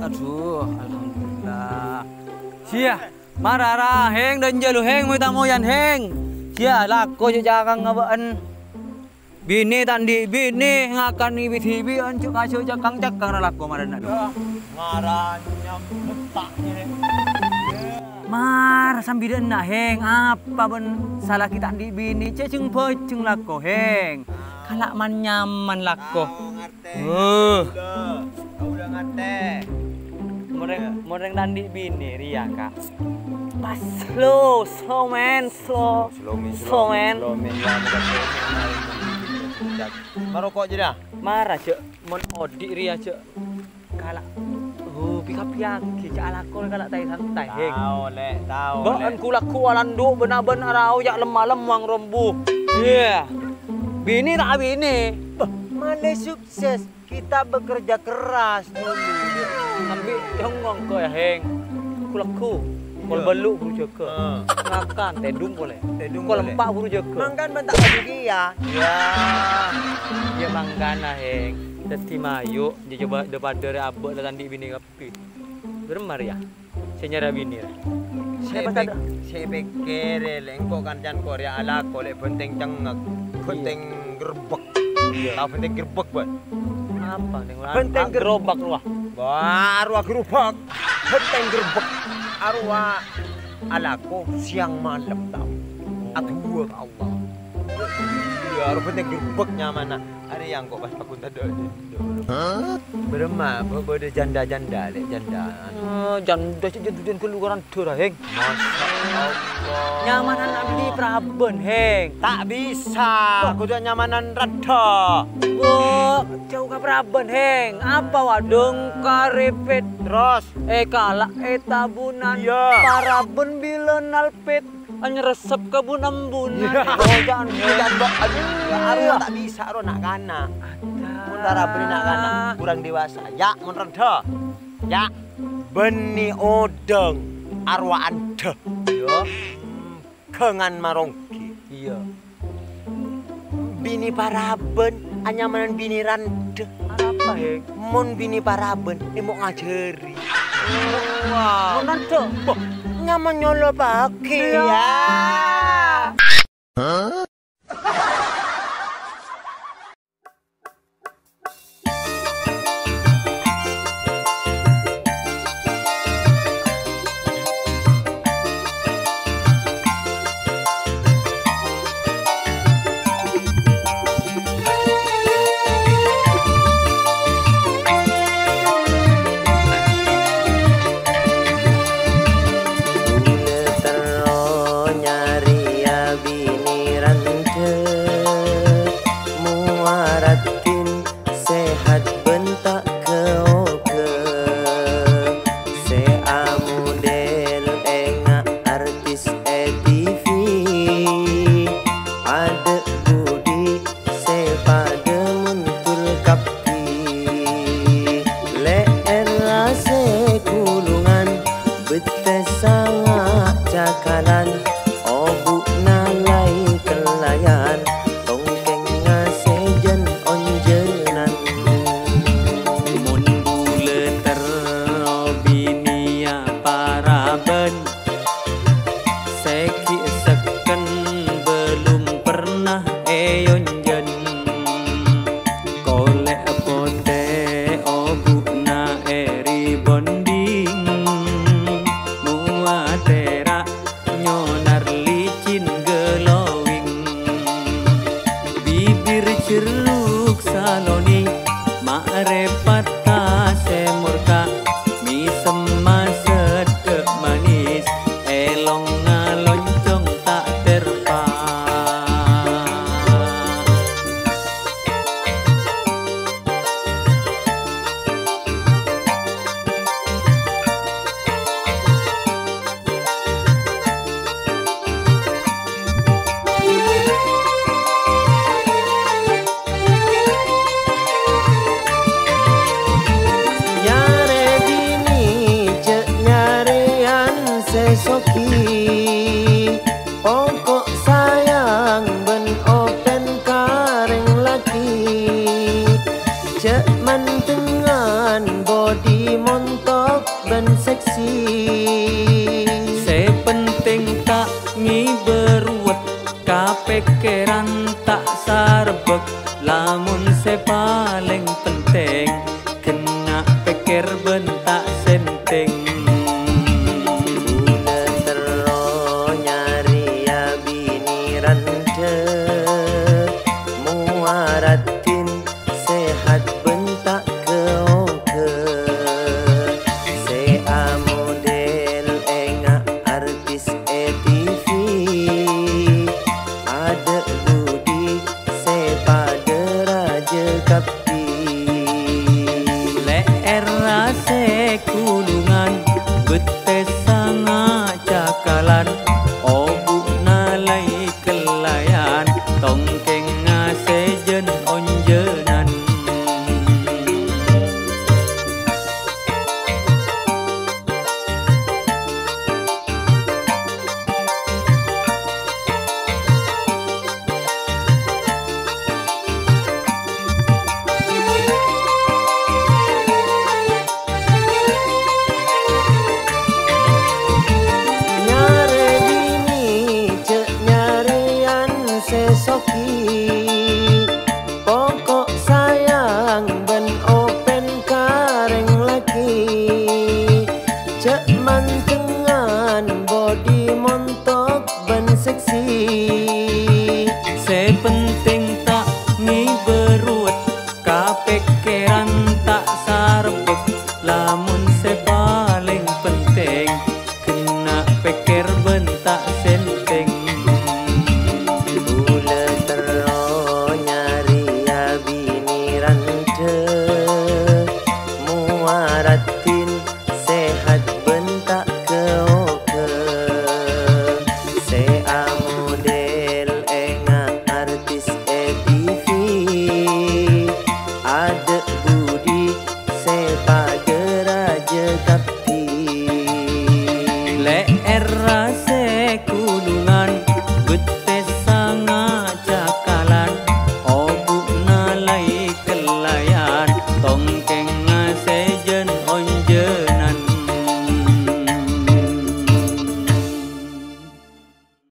Aduh, alhamdulillah. Sia, marara heng dan jalu heng mau tamu yan heng. Sia lako je jangan ngabaan. Bini tandi bini ngakan ibi tibi ancu kasih cakang lako marana. Marahnya letak ini. Mar sambil nak heng apa ben salah kita di bini cecing poceng lako heng. Kalak man nyaman lako. Udah ngate. Moreng tandi bini ria kak. Pas slow man. Marokok je dah. Marah cek mon odik ria cek. Kalak pika-pika cek alakol kalak tai santai heng. Tahu. Baan kulak kualandu benar-benar rau yak lemah-lemang rombu. Iya. Bini tak bini. Mana sukses. Kita bekerja keras dulu. Ambil jongong ko ya heng. Kulakku. Kol beluk buru jeka. Makan tedung boleh. Kol empak buru jeka. Makan bentak lagi ya. Ya. Ya mangkana heng. Dati mayu dia coba daripada abek dan tandi bini kapi. Beremar ya. Saya nyara bini lah. Saya pikir engkau kan jangan Korea ala kau lek penting cengak. Penting gerbek. Tahu penting gerbek buat. Apa penting gerobak lu ah. Arwah gerobak. Penting gerbek. Arwah alako siang malam tahu. Aduh Allah. Ya arwah penting gerbeknya mana? Ada yang kok pas aku tadi. Berema, berde janda-janda lek janda. Janda jangan keluaran darah heng. Masya-Allah. Nyamanan abdi praben heng. Tak bisa. Kudu nyamanan rada. Jauh ke praben heng. Apa wadung karepet Terus kalak tabunan iya. Paraben bila nalpet resep kebun ambunan. Jangan aduh tak bisa ro nak kana. Muntara beli nak kana kurang dewasa. Ya mun reda. Ya beni odeng arwah ande. Yo. Kengan marongki. Iya. Bini paraben anyamanan bini rande. Apa heng? Mun bini paraben mau ngajari. Wah. Mun rande. Nyaman nyolo pakai ya. pikiran tak sarbek, lamun se paling penting kena pikir bentak senting. Bulan tero nyari ya bini rante, muaratin sehat bentak keoke. Se a model enga artis ETV, ada budi se pada raja kapti. Era se kulungan betes sangat cakalan, obu nalai kelayan tongkeng ngasejen onjenan. Soki pokok sayang ben open kareng lagi, cek mantengan body montok ben seksi. Se penting tak ngiberut, kapikiran tak sarbek, lamun se paling penting kena pikir bentak senting. Muaratin sehat bentak keoke. Se a model enga artis ETV, ada budi se pada raja